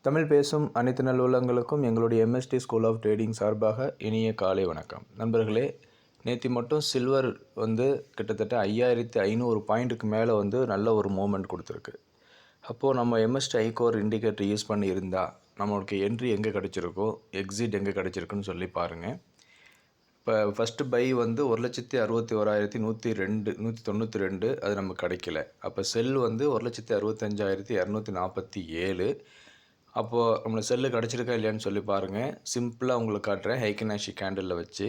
தமிழ் பேசும் அனைத்து நல்லுள்ளங்களுக்கும் எங்களுடைய எம்எஸ்டி ஸ்கூல் ஆஃப் ட்ரேடிங் சார்பாக இனிய காலை வணக்கம். நண்பர்களே, நேற்று மட்டும் சில்வர் கிட்டத்தட்ட 5500 பாயிண்ட்டுக்கு மேலே நல்ல ஒரு மூமெண்ட் கொடுத்துருக்கு. அப்போது நம்ம எம்எஸ்டி ஐகோர் இண்டிகேட்டர் யூஸ் பண்ணி இருந்தால் நம்மளுக்கு என்ட்ரி எங்கே கிடச்சிருக்கோ, எக்ஸிட் எங்கே கிடச்சிருக்குன்னு சொல்லி பாருங்கள். இப்போ ஃபஸ்ட்டு பை 1,61,102 அது நமக்கு கிடைக்கல. அப்போ செல் 1,65,247. அப்போது நம்மளுக்கு செல்லு கிடச்சிருக்கா இல்லையான்னு சொல்லி பாருங்கள். சிம்பிளாக உங்களுக்கு காட்டுறேன். ஹைக்கனாஷி கேண்டலில் வச்சு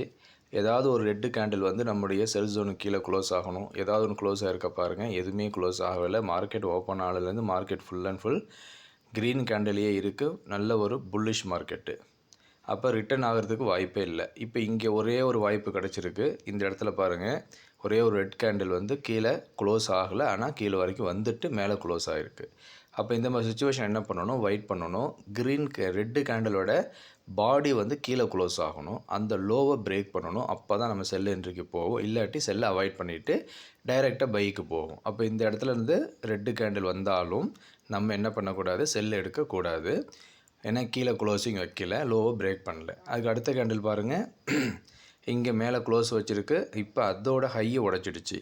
ஏதாவது ஒரு ரெட்டு கேண்டில் நம்முடைய செல் ஜோனுக்கு கீழே க்ளோஸ் ஆகணும். ஏதாவது ஒன்று க்ளோஸ் ஆகிருக்க பாருங்கள். எதுவுமே க்ளோஸ் ஆகலை. மார்க்கெட் ஓப்பன் ஆனதுலேருந்து market full and full green கேண்டிலேயே இருக்குது. நல்ல ஒரு புல்லிஷ் மார்க்கெட்டு. அப்போ ரிட்டர்ன் ஆகிறதுக்கு வாய்ப்பே இல்லை. இப்போ இங்கே ஒரே ஒரு வாய்ப்பு கிடச்சிருக்கு. இந்த இடத்துல பாருங்கள், ஒரே ஒரு ரெட் கேண்டில் கீழே க்ளோஸ் ஆகலை, ஆனால் கீழே வரைக்கும் வந்துட்டு மேலே க்ளோஸ் ஆகிருக்கு. அப்போ இந்த மாதிரி சுச்சுவேஷன் என்ன பண்ணணும், வெயிட் பண்ணணும். ரெட்டு கேண்டலோட பாடி கீழே க்ளோஸ் ஆகணும். அந்த லோவை பிரேக் பண்ணணும். அப்போ தான் நம்ம செல் என்ட்ரிக்கு போவோம். இல்லாட்டி செல்லை அவாய்ட் பண்ணிவிட்டு டைரெக்டாக பைக்கு போகும். அப்போ இந்த இடத்துலேருந்து ரெட்டு கேண்டில் வந்தாலும் நம்ம என்ன பண்ணக்கூடாது, செல் எடுக்கக்கூடாது. ஏன்னா கீழே க்ளோஸிங் வைக்கல, லோவை பிரேக் பண்ணல. அதுக்கு அடுத்த கேண்டில் பாருங்கள், இங்கே மேலே க்ளோஸ் வச்சுருக்கு. இப்போ அதோட ஹையை உடச்சிடுச்சு.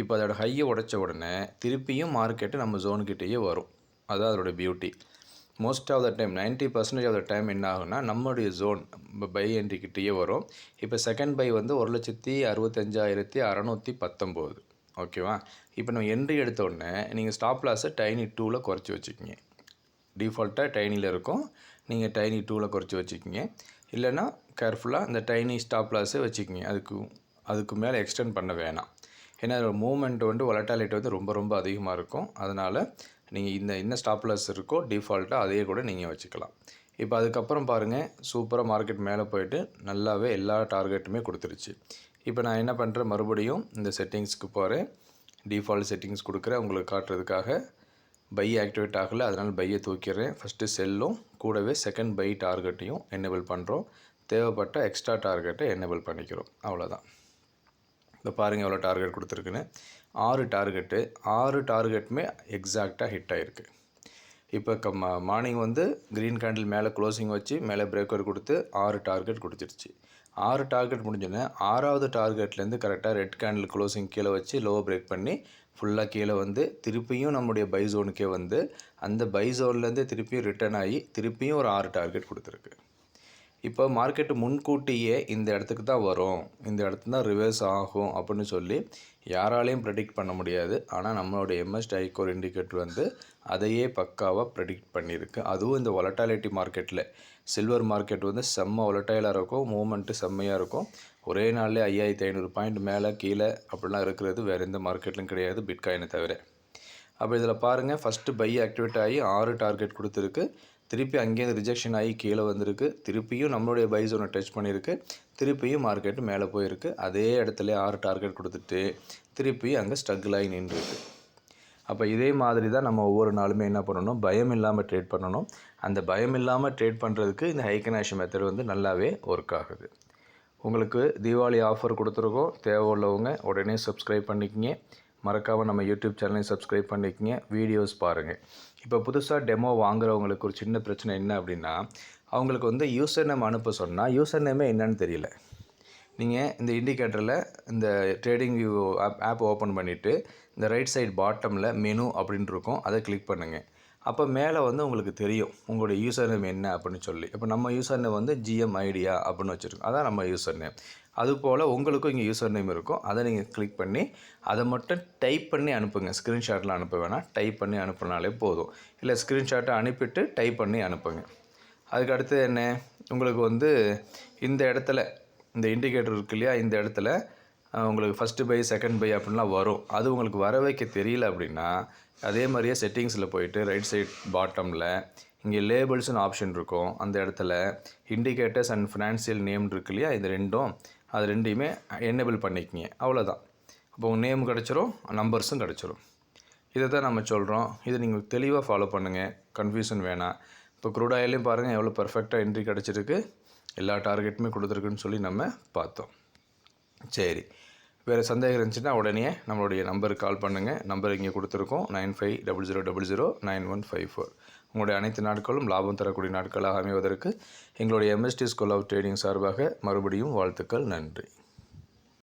இப்போ அதோட ஹையை உடைச்ச உடனே திருப்பியும் மார்க்கெட்டு நம்ம ஜோனுக்கிட்டேயே வரும். அதுதான் அதோட beauty. Most of the time 90% of the time என்ன ஆகுனா நம்மளுடைய ஜோன் பை என்ட்ரிக்கிட்டேயே வரும். இப்போ செகண்ட் பை 1,65,619. ஓகேவா? இப்போ நம்ம என்ட்ரி எடுத்த உடனே நீங்கள் ஸ்டாப் லாஸை டைனி 2ல் குறைச்சி வச்சுக்கிங்க. டிஃபால்ட்டாக டைனியில் இருக்கும். நீங்கள் டைனி 2ல் குறைச்சி வச்சுக்கிங்க. இல்லைன்னா கேர்ஃபுல்லாக இந்த டைனி ஸ்டாப் லாஸை வச்சுக்கிங்க. அதுக்கு மேலே எக்ஸ்டெண்ட் பண்ண வேணாம். ஏன்னா அதோட மூவ்மெண்ட் வொலட்டாலிட்டி ரொம்ப அதிகமாக இருக்கும். அதனால் நீங்கள் என்ன ஸ்டாப் லாஸ் இருக்கோ டிஃபால்ட்டாக அதையே கூட நீங்கள் வச்சுக்கலாம். இப்போ அதுக்கப்புறம் பாருங்கள், சூப்பராக மார்க்கெட் மேலே போயிட்டு நல்லாவே எல்லா டார்கெட்டுமே கொடுத்துருச்சு. இப்போ நான் என்ன பண்ணுறேன், மறுபடியும் இந்த செட்டிங்ஸ்க்கு போகிறேன். டிஃபால்ட் செட்டிங்ஸ் கொடுக்குறேன் உங்களுக்கு காட்டுறதுக்காக. பை ஆக்டிவேட் ஆகலை, அதனால் பையை தூக்கிடுறேன். ஃபஸ்ட்டு செல்லும் கூடவே செகண்ட் பை டார்கெட்டையும் எனேபிள் பண்ணுறோம். தேவைப்பட்ட எக்ஸ்ட்ரா டார்கெட்டை எனேபிள் பண்ணிக்கிறோம். அவ்வளோதான். இப்போ பாருங்கள் எவ்வளோ டார்கெட் கொடுத்துருக்குன்னு. 6 டார்கெட்டுமே எக்ஸாக்டாக ஹிட் ஆகிருக்கு. இப்போ மார்னிங் க்ரீன் கேண்டில் மேலே க்ளோசிங் வச்சு மேலே பிரேக்கர் கொடுத்து 6 டார்கெட் கொடுத்துருச்சு. 6 டார்கெட் முடிஞ்சோன்னே 6வது டார்கெட்லேருந்து கரெக்டாக ரெட் கேண்டில் க்ளோசிங் கீழே வச்சு லோ பிரேக் பண்ணி ஃபுல்லாக கீழே திருப்பியும் நம்முடைய பை ஜோனுக்கே அந்த பை ஜோன்லேருந்து திருப்பியும் ரிட்டர்ன் ஆகி திருப்பியும் ஒரு 6 டார்கெட் கொடுத்துருக்கு. இப்போ மார்க்கெட்டு முன்கூட்டியே இந்த இடத்துக்கு தான் வரும், இந்த இடத்துல தான் ரிவர்ஸ் ஆகும் அப்படின்னு சொல்லி யாராலையும் ப்ரெடிக்ட் பண்ண முடியாது. ஆனால் நம்மளுடைய எம்எஸ்டி ஐகோர் இண்டிகேட்டர் அதையே பக்காவாக ப்ரெடிக்ட் பண்ணியிருக்கு. அதுவும் இந்த வொலட்டாலிட்டி மார்க்கெட்டில் சில்வர் மார்க்கெட் செம்ம வொலட்டைலாக இருக்கும், மூமெண்ட்டு செம்மையாக இருக்கும். ஒரே நாள்லேயே 5500 பாயிண்ட் மேலே கீழே அப்படிலாம் இருக்கிறது வேறு எந்த மார்க்கெட்லையும் கிடையாது, பிட்காயினை தவிர. அப்போ இதில் பாருங்கள், ஃபஸ்ட்டு பை ஆக்டிவேட் ஆகி 6 டார்கெட் கொடுத்துருக்கு. திருப்பி அங்கேருந்து ரிஜெக்ஷன் ஆகி கீழே வந்திருக்கு. திருப்பியும் நம்மளுடைய பை ஜோனை டச் பண்ணியிருக்கு. திருப்பியும் மார்க்கெட்டு மேலே போயிருக்கு. அதே இடத்துல 6 டார்கெட் கொடுத்துட்டு திருப்பியும் அங்கே ஸ்ட்ரகிள் ஆகி நின்றுருக்கு. அப்போ இதே மாதிரி தான் நம்ம ஒவ்வொரு நாளுமே என்ன பண்ணணும், பயம் இல்லாமல் ட்ரேட் பண்ணணும். அந்த பயம் இல்லாமல் ட்ரேட் பண்ணுறதுக்கு இந்த ஹைக்கனாஷி மெத்தட் நல்லாவே ஒர்க் ஆகுது. உங்களுக்கு தீபாவளி ஆஃபர் கொடுத்துருக்கோம். தேவை உள்ளவங்க உடனே சப்ஸ்கிரைப் பண்ணிக்கிங்க. மறக்காமல் நம்ம யூடியூப் சேனலையும் சப்ஸ்கிரைப் பண்ணிக்கிங்க. வீடியோஸ் பாருங்கள். இப்போ புதுசாக டெமோ வாங்குறவங்களுக்கு ஒரு சின்ன பிரச்சனை என்ன அப்படின்னா, அவங்களுக்கு யூசர் நேம் அனுப்ப சொன்னால் யூசர் நேமே என்னன்னு தெரியல. நீங்கள் இந்த இண்டிகேட்டரில் இந்த ட்ரேடிங் வியூ ஆப் ஓப்பன் பண்ணிவிட்டு இந்த ரைட் சைடு பாட்டமில் மெனு அப்படின்னு இருக்கும், அதை கிளிக் பண்ணுங்கள். அப்போ மேலே உங்களுக்கு தெரியும் உங்களுடைய யூசர் நேம் என்ன அப்படின்னு சொல்லி. இப்போ நம்ம யூசர் நேம் ஜிஎம் ஐடியா அப்படின்னு வச்சுருக்கோம், அதான் நம்ம யூசர் நேம். அதுபோல் உங்களுக்கும் இங்கே யூசர் நேம் இருக்கும். அதை நீங்கள் கிளிக் பண்ணி அதை மட்டும் டைப் பண்ணி அனுப்புங்க. ஸ்க்ரீன்ஷாட்டில் அனுப்ப வேணாம், டைப் பண்ணி அனுப்புனாலே போதும். இல்லை ஸ்க்ரீன்ஷாட்டை அனுப்பிட்டு டைப் பண்ணி அனுப்புங்க. அதுக்கு அடுத்து என்ன, உங்களுக்கு இந்த இடத்துல இந்த இண்டிகேட்டர் இருக்கு இல்லையா, இந்த இடத்துல உங்களுக்கு ஃபஸ்ட்டு பை செகண்ட் பை அப்படின்லாம் வரும். அது உங்களுக்கு வர வைக்க தெரியல அப்படின்னா அதே மாதிரியே செட்டிங்ஸில் போயிட்டு ரைட் சைட் பாட்டமில் இங்கே லேபிள்ஸ்னு ஆப்ஷன் இருக்கும். அந்த இடத்துல இண்டிகேட்டர்ஸ் அண்ட் ஃபினான்ஷியல் நேம் இருக்கு இல்லையா, இது அது ரெண்டையுமே எனேபிள் பண்ணிக்கிங்க. அவ்வளோதான். அப்போ உங்கள் நேம் கிடச்சிரும், நம்பர்ஸும் கிடச்சிரும். இதை தான் நம்ம சொல்கிறோம். இதை நீங்கள் தெளிவாக ஃபாலோ பண்ணுங்கள், கன்ஃபியூஷன் வேணாம். இப்போ க்ரூட் ஆயிலையும் பாருங்கள் எவ்வளோ பர்ஃபெக்டாக என்ட்ரி கிடச்சிருக்கு, எல்லா டார்கெட்டுமே கொடுத்துருக்குன்னு சொல்லி நம்ம பார்த்தோம். சரி, வேறு சந்தேகம் இருந்துச்சுன்னா உடனே நம்மளுடைய நம்பருக்கு கால் பண்ணுங்கள். நம்பர் இங்கே கொடுத்துருக்கோம், 9500009154. உங்களுடைய அனைத்து நாட்களும் லாபம் தரக்கூடிய நாட்களாக அமைவதற்கு எங்களுடைய MST ஸ்கூல் ஆஃப் ட்ரேடிங் சார்பாக மறுபடியும் வாழ்த்துக்கள். நன்றி.